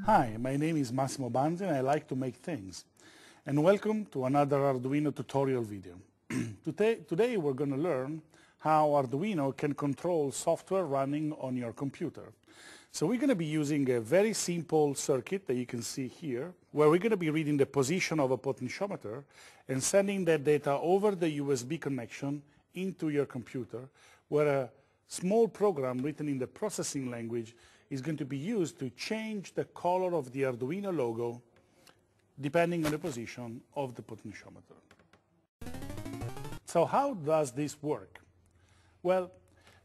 Hi, my name is Massimo Banzi and I like to make things. And welcome to another Arduino tutorial video. Today we're going to learn how Arduino can control software running on your computer. So we're going to be using a very simple circuit that you can see here, where we're going to be reading the position of a potentiometer and sending that data over the USB connection into your computer, where a small program written in the processing language is going to be used to change the color of the Arduino logo depending on the position of the potentiometer. So how does this work? Well,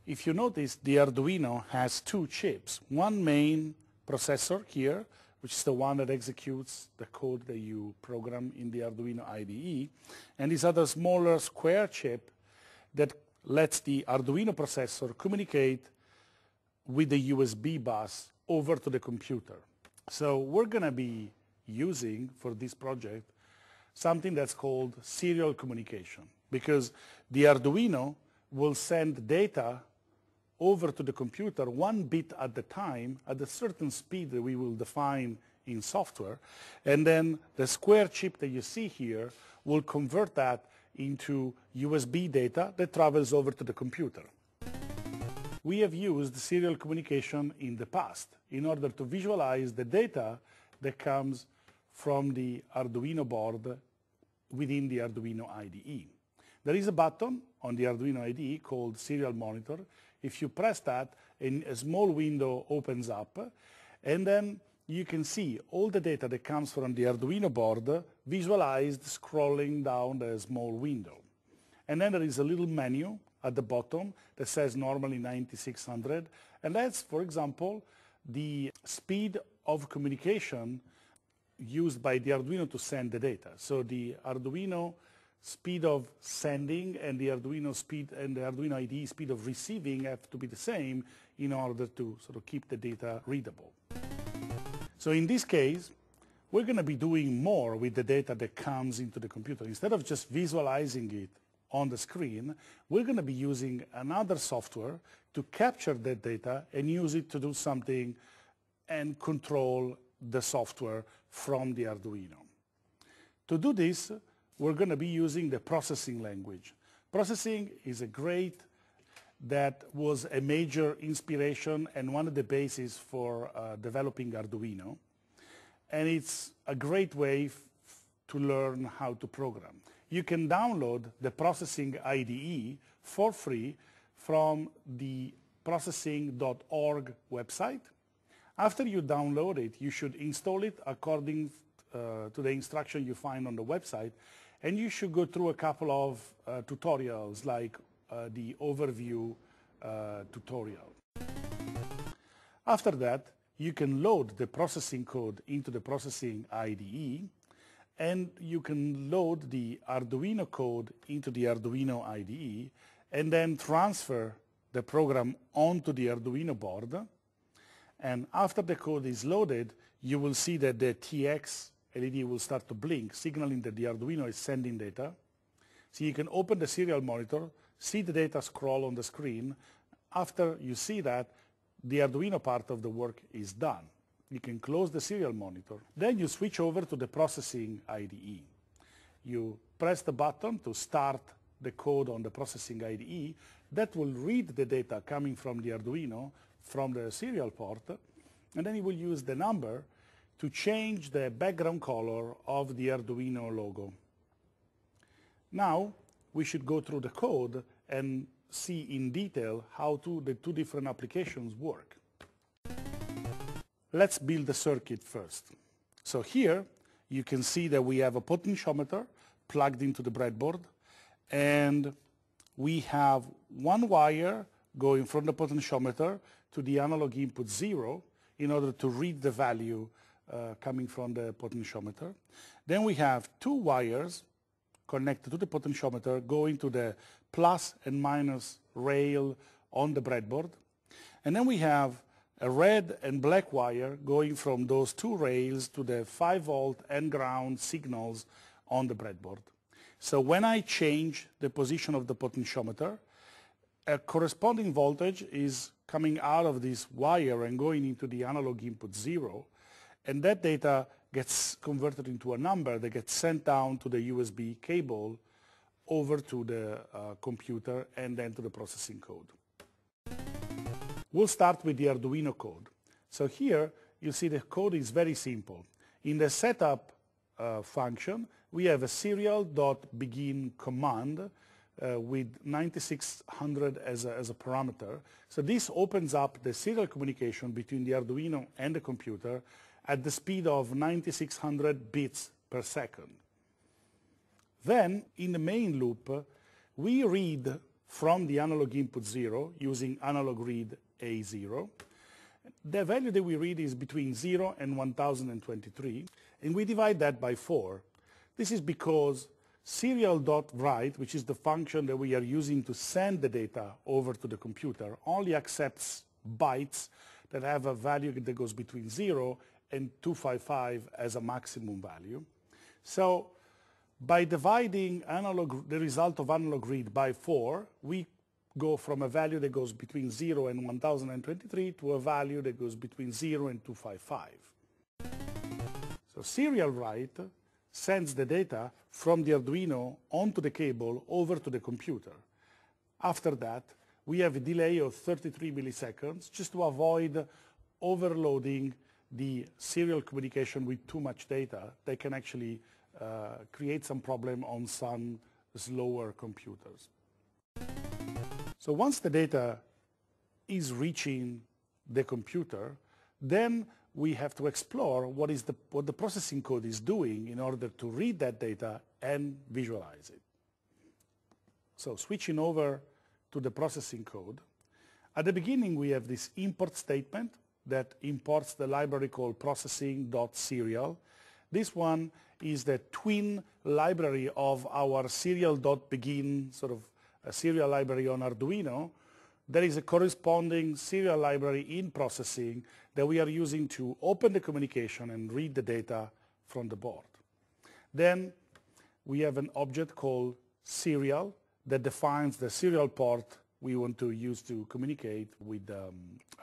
if you notice, the Arduino has two chips. One main processor here, which is the one that executes the code that you program in the Arduino IDE, and this other smaller square chip that lets the Arduino processor communicate with the USB bus over to the computer. So we're going to be using for this project something that's called serial communication, because the Arduino will send data over to the computer 1 bit at a time at a certain speed that we will define in software, and then the square chip that you see here will convert that into USB data that travels over to the computer. We have used serial communication in the past in order to visualize the data that comes from the Arduino board within the Arduino IDE. There is a button on the Arduino IDE called Serial Monitor. If you press that, a small window opens up, and then you can see all the data that comes from the Arduino board visualized scrolling down the small window. And then there is a little menu at the bottom that says normally 9600, and that's, for example, the speed of communication used by the Arduino to send the data. So the Arduino speed of sending and the Arduino speed and the Arduino IDE speed of receiving have to be the same in order to sort of keep the data readable. So in this case, we're going to be doing more with the data that comes into the computer. Instead of just visualizing it on the screen, we're going to be using another software to capture that data and use it to do something and control the software from the Arduino. To do this, we're going to be using the processing language. Processing is that was a major inspiration and one of the bases for developing Arduino. And it's a great way to learn how to program. You can download the processing IDE for free from the processing.org website. After you download it, you should install it according to the instruction you find on the website, and you should go through a couple of tutorials like the overview tutorial. After that, you can load the processing code into the processing IDE, and you can load the Arduino code into the Arduino IDE, and then transfer the program onto the Arduino board. And after the code is loaded, you will see that the TX LED will start to blink, signaling that the Arduino is sending data. So you can open the serial monitor, see the data scroll on the screen. After you see that, the Arduino part of the work is done. You can close the serial monitor. Then you switch over to the processing IDE. You press the button to start the code on the processing IDE. That will read the data coming from the Arduino from the serial port, and then you will use the number to change the background color of the Arduino logo. Now we should go through the code and see in detail how the two different applications work. Let's build the circuit first. So here you can see that we have a potentiometer plugged into the breadboard, and we have one wire going from the potentiometer to the analog input 0 in order to read the value coming from the potentiometer. Then we have two wires connected to the potentiometer going to the plus and minus rail on the breadboard. And then we have a red and black wire going from those two rails to the 5-volt and ground signals on the breadboard. So when I change the position of the potentiometer, a corresponding voltage is coming out of this wire and going into the analog input 0, And that data gets converted into a number that gets sent down to the USB cable over to the computer and then to the processing code. We'll start with the Arduino code. So here you see the code is very simple. In the setup function, we have a serial.begin command with 9600 as a parameter. So this opens up the serial communication between the Arduino and the computer at the speed of 9600 bits per second. Then, in the main loop, we read from the analog input 0 using analog read A0. The value that we read is between 0 and 1023, and we divide that by 4. This is because serial.write, which is the function that we are using to send the data over to the computer, only accepts bytes that have a value that goes between 0 and 255 as a maximum value. So by dividing the result of analog read by 4, we go from a value that goes between 0 and 1023 to a value that goes between 0 and 255. So serial write sends the data from the Arduino onto the cable over to the computer. After that, we have a delay of 33 milliseconds just to avoid overloading the serial communication with too much data that can actually create some problem on some slower computers. So once the data is reaching the computer, then we have to explore what the processing code is doing in order to read that data and visualize it. So switching over to the processing code, at the beginning we have this import statement that imports the library called processing.serial. This one is the twin library of our serial.begin sort of a serial library on Arduino. There is a corresponding serial library in processing that we are using to open the communication and read the data from the board. Then we have an object called serial that defines the serial port we want to use to communicate with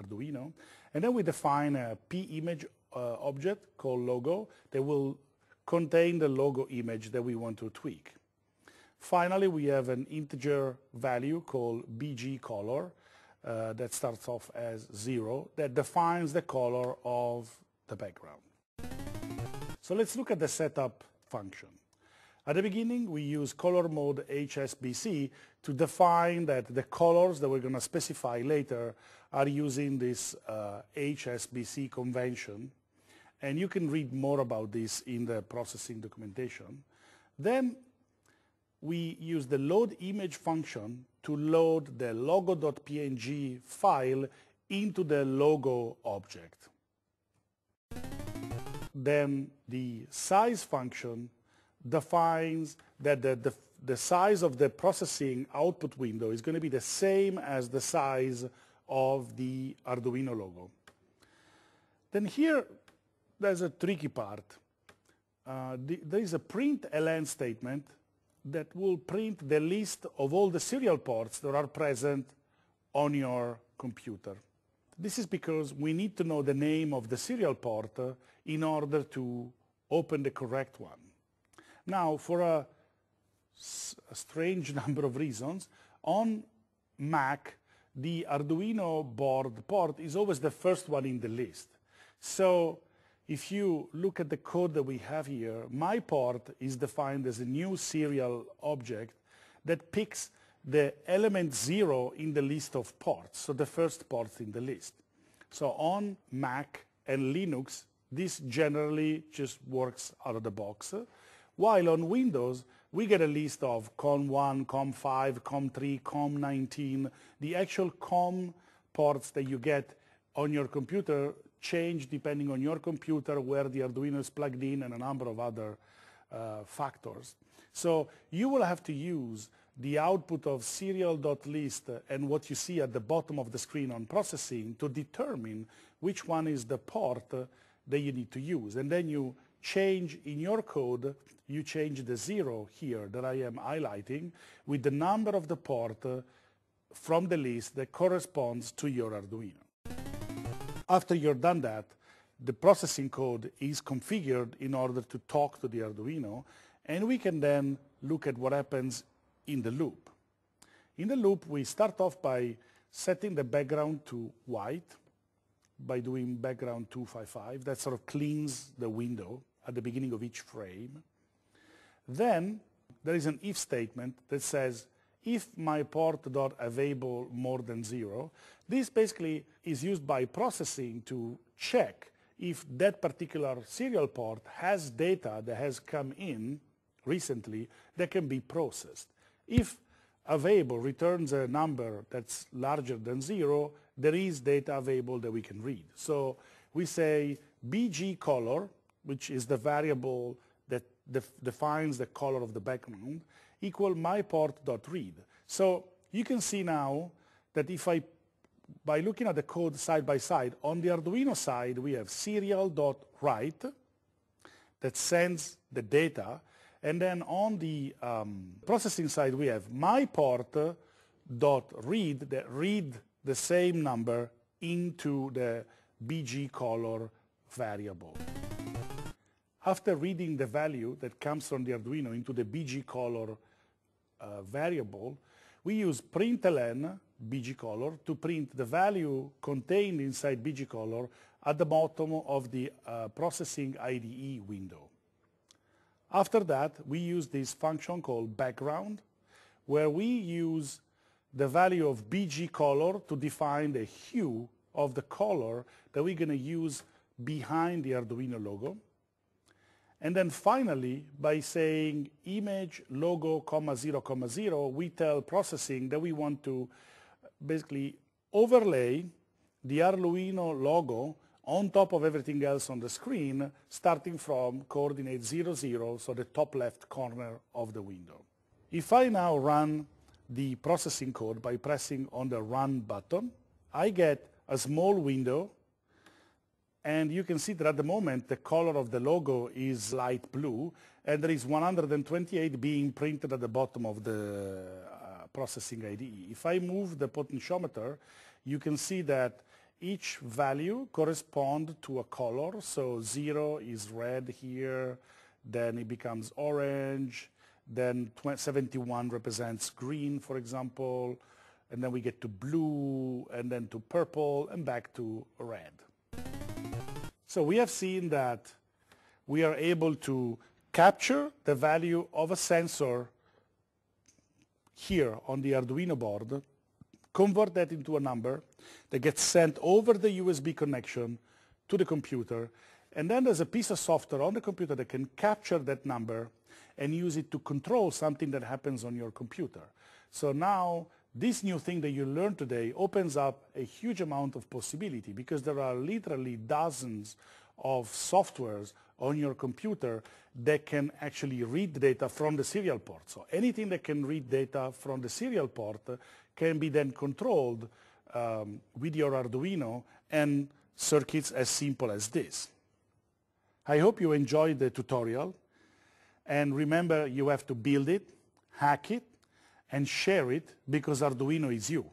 Arduino. And then we define a p-image object called logo that will contain the logo image that we want to tweak. Finally, we have an integer value called bg color that starts off as 0 that defines the color of the background. So let's look at the setup function. At the beginning, we use color mode HSBC to define that the colors that we're going to specify later are using this HSBC convention. And you can read more about this in the processing documentation. Then we use the load image function to load the logo.png file into the logo object. Then the size function defines that the size of the processing output window is going to be the same as the size of the Arduino logo. Then here there's a tricky part. There is a println statement that will print the list of all the serial ports that are present on your computer. This is because we need to know the name of the serial port in order to open the correct one. Now, for a strange number of reasons, on Mac, the Arduino board port is always the first one in the list. So if you look at the code that we have here, my port is defined as a new serial object that picks the element 0 in the list of ports, so the first port in the list. So on Mac and Linux, this generally just works out of the box, while on Windows, we get a list of COM1, COM5, COM3, COM19. The actual COM ports that you get on your computer change depending on your computer, where the Arduino is plugged in, and a number of other factors. So you will have to use the output of serial.list and what you see at the bottom of the screen on processing to determine which one is the port that you need to use. And then you change in your code, you change the 0 here that I am highlighting with the number of the port from the list that corresponds to your Arduino. After you're done that, the processing code is configured in order to talk to the Arduino, and we can then look at what happens in the loop. In the loop, we start off by setting the background to white by doing background 255. That sort of cleans the window at the beginning of each frame. Then there is an if statement that says, if my port.available more than 0, this basically is used by processing to check if that particular serial port has data that has come in recently that can be processed. If available returns a number that's larger than 0, there is data available that we can read. So we say BG color, which is the variable that defines the color of the background, equal myPort.read. So you can see now that by looking at the code side by side, on the Arduino side we have serial.write that sends the data, and then on the processing side we have myPort.read that read the same number into the BG color variable. After reading the value that comes from the Arduino into the BG color variable, we use println BG color to print the value contained inside BG color at the bottom of the processing IDE window. After that, we use this function called background, where we use the value of BG color to define the hue of the color that we're going to use behind the Arduino logo. And then finally, by saying image logo, 0, 0, we tell processing that we want to basically overlay the Arduino logo on top of everything else on the screen, starting from coordinate 0, 0, so the top left corner of the window. If I now run the processing code by pressing on the Run button, I get a small window, and you can see that at the moment the color of the logo is light blue, and there is 128 being printed at the bottom of the processing IDE. If I move the potentiometer, you can see that each value corresponds to a color. So 0 is red here, then it becomes orange, then 71 represents green, for example, and then we get to blue, and then to purple, and back to red. So we have seen that we are able to capture the value of a sensor here on the Arduino board, convert that into a number that gets sent over the USB connection to the computer, and then there's a piece of software on the computer that can capture that number and use it to control something that happens on your computer. So now this new thing that you learned today opens up a huge amount of possibility, because there are literally dozens of softwares on your computer that can actually read the data from the serial port. So anything that can read data from the serial port can be then controlled with your Arduino and circuits as simple as this. I hope you enjoyed the tutorial, and remember, you have to build it, hack it, and share it, because Arduino is you.